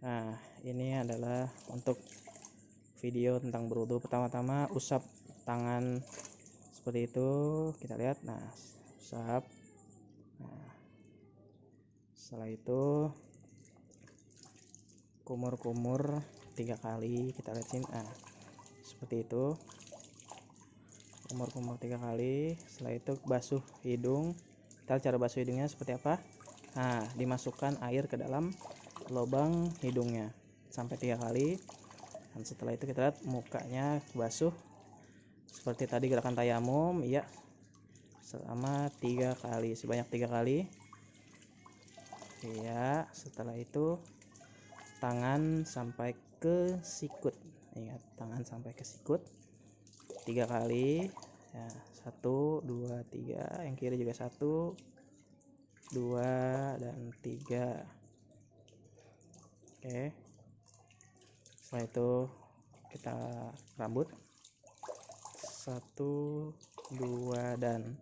Nah, ini adalah untuk video tentang berwudu. Pertama-tama usap tangan seperti itu, kita lihat. Nah, usap. Nah, setelah itu kumur-kumur 3 kali, kita lihat sini. Nah, seperti itu. Kumur-kumur 3 kali. Setelah itu basuh hidung. Kita cara basuh hidungnya seperti apa? Nah, dimasukkan air ke dalam lubang hidungnya sampai 3 kali. Dan setelah itu kita lihat mukanya basuh seperti tadi gerakan tayamum, ya, selama 3 kali, sebanyak 3 kali. Ya, setelah itu tangan sampai ke sikut. Ingat, tangan sampai ke sikut 3 kali. Ya, 1, 2, 3. Yang kiri juga 1, 2, dan 3. Oke. Setelah itu kita rambut 1, 2, dan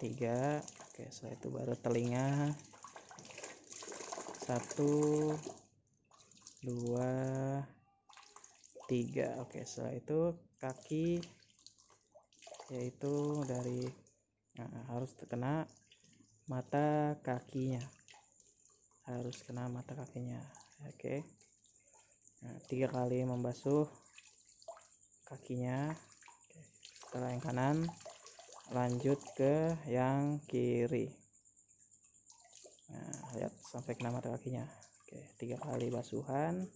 3. Oke, setelah itu baru telinga 1, 2, 3. Oke, setelah itu kaki, yaitu dari harus terkena mata kakinya, harus kena mata kakinya. Oke. Nah, 3 kali membasuh kakinya. Oke. Setelah yang kanan, lanjut ke yang kiri. Nah, lihat sampai kena mata kakinya. Oke, 3 kali basuhan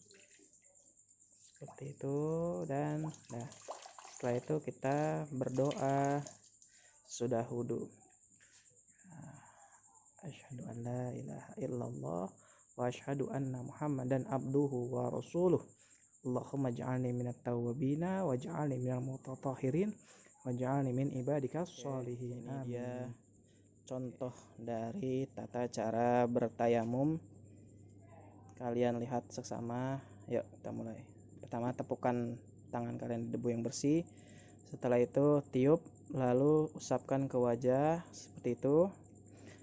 seperti itu. Dan nah, setelah itu kita berdoa sudah wudu. Asyhadu an la ilaha illallah wa asyhadu anna muhammadan abduhu wa rasuluh. Allahumma ja'alni minat tawwabina waj'alni minal mutatahhirin waj'alni min ibadikas sholihin. Ini dia contoh dari tata cara bertayamum. Kalian lihat seksama. Yuk kita mulai. Pertama, tepukan tangan kalian di debu yang bersih. Setelah itu tiup, lalu usapkan ke wajah seperti itu.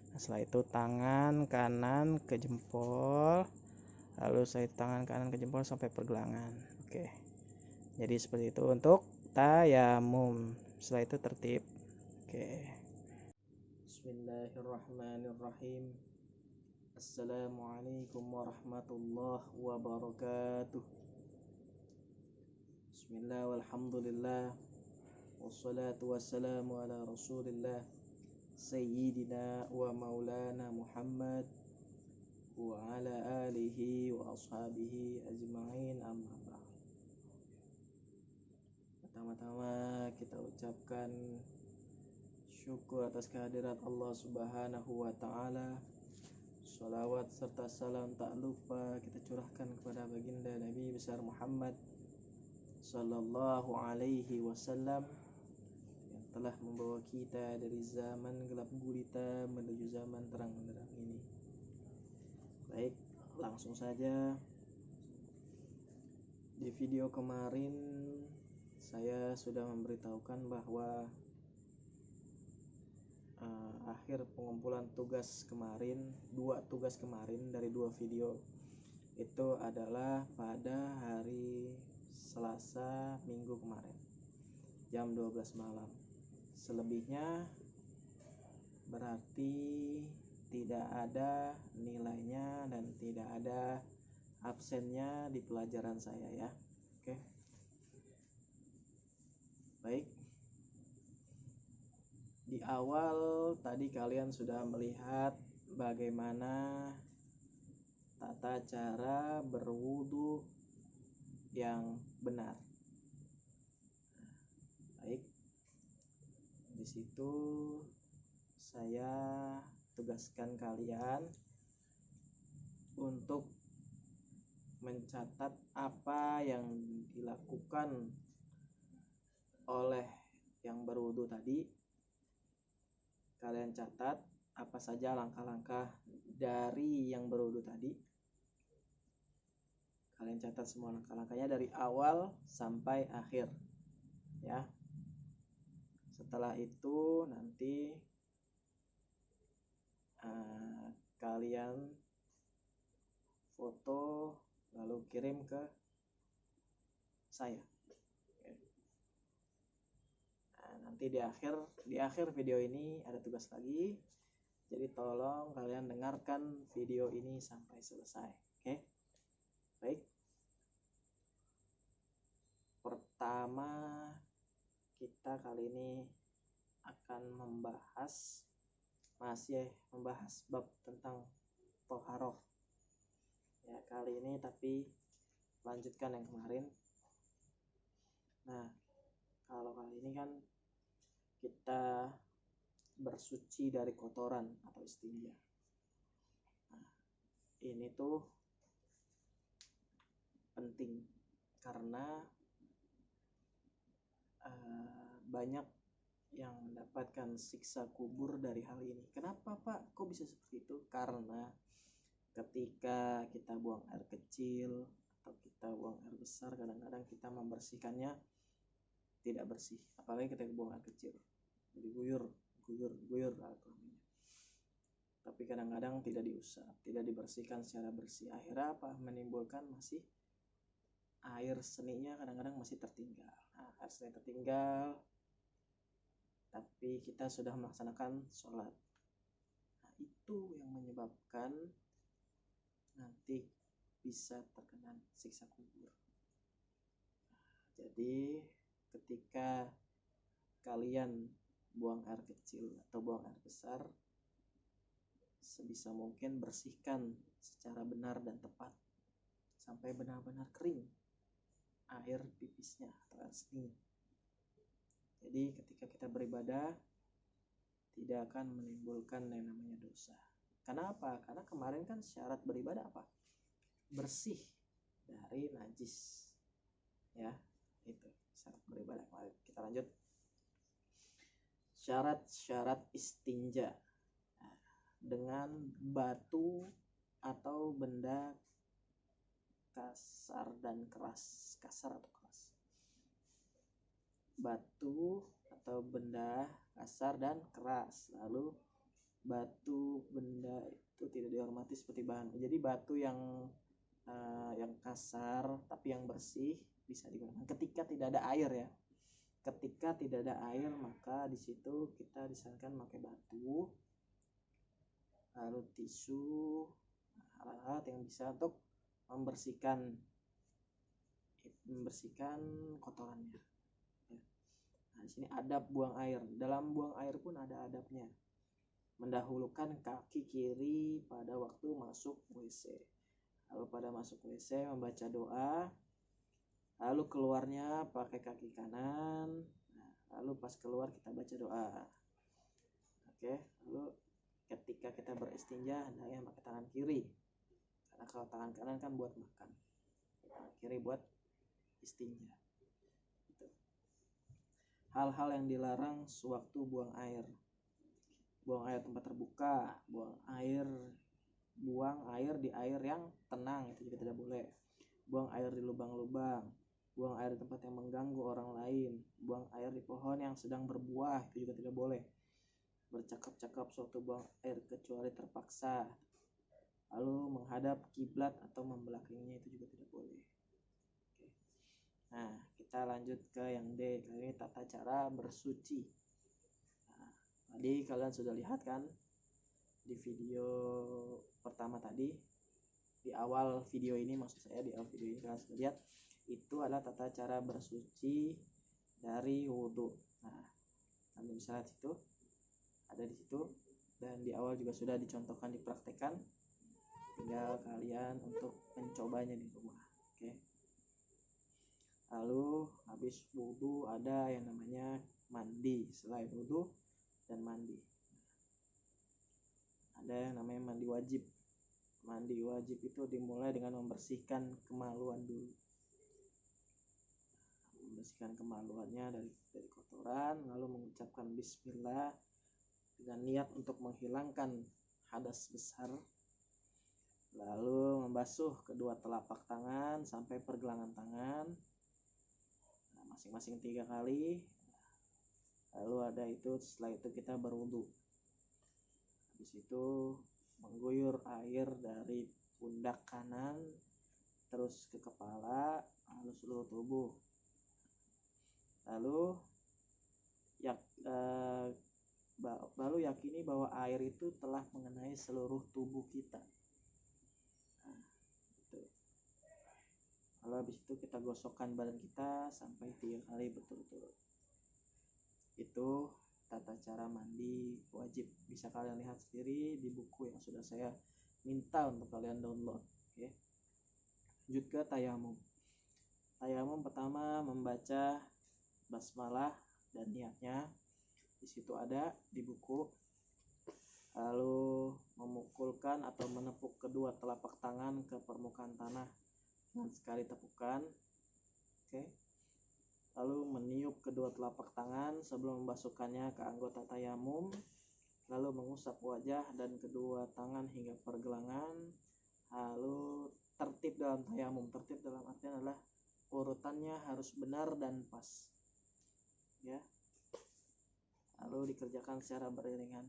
Nah, setelah itu tangan kanan ke jempol, lalu saya tangan kanan ke jempol sampai pergelangan. Oke, jadi seperti itu untuk tayamum. Setelah itu tertib. Oke. Bismillahirrahmanirrahim. Assalamualaikum warahmatullahi wabarakatuh. Bismillah walhamdulillah wassalatu wassalamu ala rasulillah Sayyidina wa maulana Muhammad wa ala alihi wa ashabihi ajma'in, amma ba'd. Pertama-tama kita ucapkan syukur atas kehadirat Allah Subhanahu wa ta'ala. Sholawat serta salam tak lupa kita curahkan kepada baginda Nabi besar Muhammad sallallahu alaihi wasallam yang telah membawa kita dari zaman gelap gulita menuju zaman terang benderang ini. Baik, langsung saja. Di video kemarin saya sudah memberitahukan bahwa akhir pengumpulan tugas kemarin, 2 tugas kemarin dari 2 video itu adalah pada hari Selasa minggu kemarin jam 12 malam. Selebihnya berarti tidak ada nilainya dan tidak ada absennya di pelajaran saya, ya. Oke. Baik. Di awal tadi kalian sudah melihat bagaimana tata cara berwudu yang benar. Baik. Di situ saya tugaskan kalian untuk mencatat apa yang dilakukan oleh yang berwudu tadi. Kalian catat apa saja langkah-langkah dari yang berwudu tadi. Kalian catat semua langkah-langkahnya dari awal sampai akhir, ya. Setelah itu nanti kalian foto kirim ke saya. Nah, nanti di akhir video ini ada tugas lagi. Jadi tolong kalian dengarkan video ini sampai selesai. Oke. Baik. Pertama, kita kali ini akan masih membahas bab tentang toharoh. Ya, kali ini tapi lanjutkan yang kemarin. Nah, kalau kali ini kan kita bersuci dari kotoran atau istinja. Nah, ini tuh penting karena banyak yang mendapatkan siksa kubur dari hal ini. Kenapa Pak? Kok bisa seperti itu? Karena ketika kita buang air kecil atau kita buang air besar, kadang-kadang kita membersihkannya tidak bersih. Apalagi ketika buang air kecil, jadi guyur tapi kadang-kadang tidak diusap, tidak dibersihkan secara bersih. Akhirnya apa? Menimbulkan masih air seninya kadang-kadang masih tertinggal. Nah, air seni tertinggal, tapi kita sudah melaksanakan sholat. Nah, itu yang menyebabkan nanti bisa terkena siksa kubur. Jadi ketika kalian buang air kecil atau buang air besar, sebisa mungkin bersihkan secara benar dan tepat sampai benar-benar kering air pipisnya atau air seni. Jadi ketika kita beribadah tidak akan menimbulkan yang namanya dosa. Kenapa? Karena kemarin kan syarat beribadah apa? Bersih dari najis. Ya, itu syarat beribadah kemarin. Kita lanjut. Syarat-syarat istinja. Nah, dengan batu atau benda kasar dan keras. Kasar atau keras. Batu atau benda kasar dan keras. Lalu batu benda itu tidak dihormati seperti bahan. Jadi batu yang kasar tapi yang bersih bisa digunakan ketika tidak ada air ya. Ketika tidak ada air maka di situ kita disarankan pakai batu, lalu tisu, alat-alat yang bisa untuk membersihkan kotorannya. Ya. Nah, di sini adab buang air. Dalam buang air pun ada adabnya. Mendahulukan kaki kiri pada waktu masuk WC. Lalu pada masuk WC membaca doa. Lalu keluarnya pakai kaki kanan. Nah, lalu pas keluar kita baca doa. Oke, lalu ketika kita beristinja hendaknya pakai tangan kiri. Karena kalau tangan kanan kan buat makan. Tangan kiri buat istinja. Gitu. Hal-hal yang dilarang sewaktu buang air. Buang air tempat terbuka, buang air di air yang tenang itu juga tidak boleh. Buang air di lubang-lubang, buang air di tempat yang mengganggu orang lain, buang air di pohon yang sedang berbuah itu juga tidak boleh. Bercakap-cakap suatu buang air kecuali terpaksa. Lalu menghadap kiblat atau membelakanginya itu juga tidak boleh. Oke. Nah, kita lanjut ke yang D. Kali ini tata cara bersuci. Nah, tadi kalian sudah lihat kan di video pertama tadi, di awal video ini kalian sudah lihat itu adalah tata cara bersuci dari wudhu. Nah, kalian bisa lihat situ, ada di situ, dan di awal juga sudah dicontohkan, dipraktekkan. Tinggal kalian untuk mencobanya di rumah. Oke. Lalu habis wudhu ada yang namanya mandi. Selain wudhu dan mandi, ada yang namanya mandi wajib. Mandi wajib itu dimulai dengan membersihkan kemaluan dulu. Membersihkan kemaluannya dari kotoran, lalu mengucapkan bismillah dengan niat untuk menghilangkan hadas besar. Lalu membasuh kedua telapak tangan sampai pergelangan tangan. Nah, masing-masing 3 kali. Lalu setelah itu kita berwudu. Habis itu mengguyur air dari pundak kanan terus ke kepala, lalu seluruh tubuh. Lalu lalu yakini bahwa air itu telah mengenai seluruh tubuh kita. Nah, itu. Lalu habis itu kita gosokkan badan kita sampai 3 kali berturut-turut. Itu tata cara mandi wajib. Bisa kalian lihat sendiri di buku yang sudah saya minta untuk kalian download. Oke. Lanjut ke tayamum. Tayamum pertama membaca basmalah dan niatnya. Di situ ada di buku. Lalu memukulkan atau menepuk kedua telapak tangan ke permukaan tanah dengan sekali tepukan. Oke. Lalu meniup kedua telapak tangan sebelum membasuhkannya ke anggota tayamum. Lalu mengusap wajah dan kedua tangan hingga pergelangan. Lalu tertib dalam tayamum. Tertib dalam artian adalah urutannya harus benar dan pas. Ya. Lalu dikerjakan secara beriringan.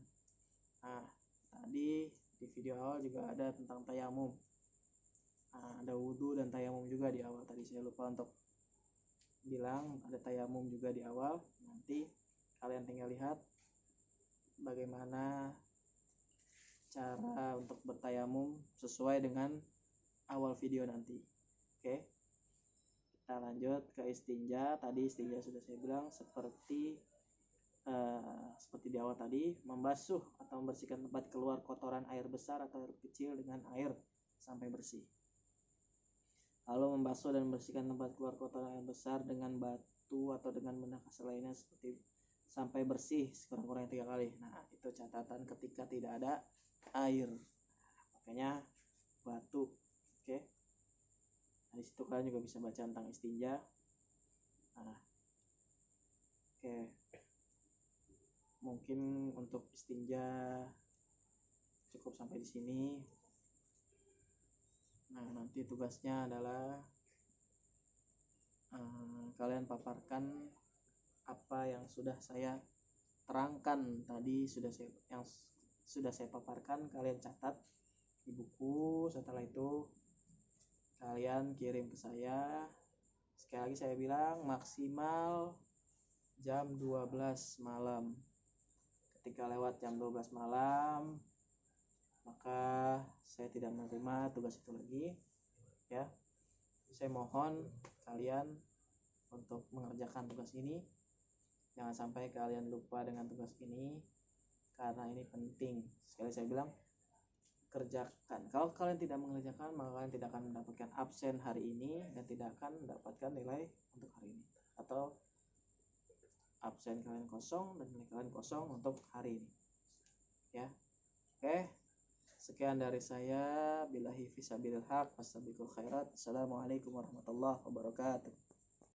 Nah, tadi di video awal juga ada tentang tayamum. Nah, ada wudhu dan tayamum juga di awal. Tadi saya lupa untuk bilang ada tayamum juga di awal. Nanti kalian tinggal lihat bagaimana cara untuk bertayamum sesuai dengan awal video nanti. Oke. Kita lanjut ke istinja. Tadi istinja sudah saya bilang seperti di awal tadi, membasuh atau membersihkan tempat keluar kotoran air besar atau air kecil dengan air sampai bersih. Lalu membasuh dan membersihkan tempat keluar kotoran air besar dengan batu atau dengan benda kasar lainnya seperti sampai bersih sekurang-kurangnya 3 kali. Nah, itu catatan ketika tidak ada air. Makanya batu. Oke. Nah, di situ kalian juga bisa baca tentang istinja. Nah, oke. Mungkin untuk istinja cukup sampai di sini. Nah, nanti tugasnya adalah kalian paparkan apa yang sudah saya terangkan tadi, yang sudah saya paparkan, kalian catat di buku. Setelah itu kalian kirim ke saya. Sekali lagi saya bilang maksimal jam 12 malam. Ketika lewat jam 12 malam, maka saya tidak menerima tugas itu lagi. Ya, saya mohon kalian untuk mengerjakan tugas ini. Jangan sampai kalian lupa dengan tugas ini, karena ini penting. Sekali saya bilang, kerjakan. Kalau kalian tidak mengerjakan, maka kalian tidak akan mendapatkan absen hari ini dan tidak akan mendapatkan nilai untuk hari ini. Atau absen kalian kosong dan nilai kalian kosong untuk hari ini. Ya. Oke. Sekian dari saya. Billahi fisabilil haq, wassalamualaikum warahmatullahi wabarakatuh.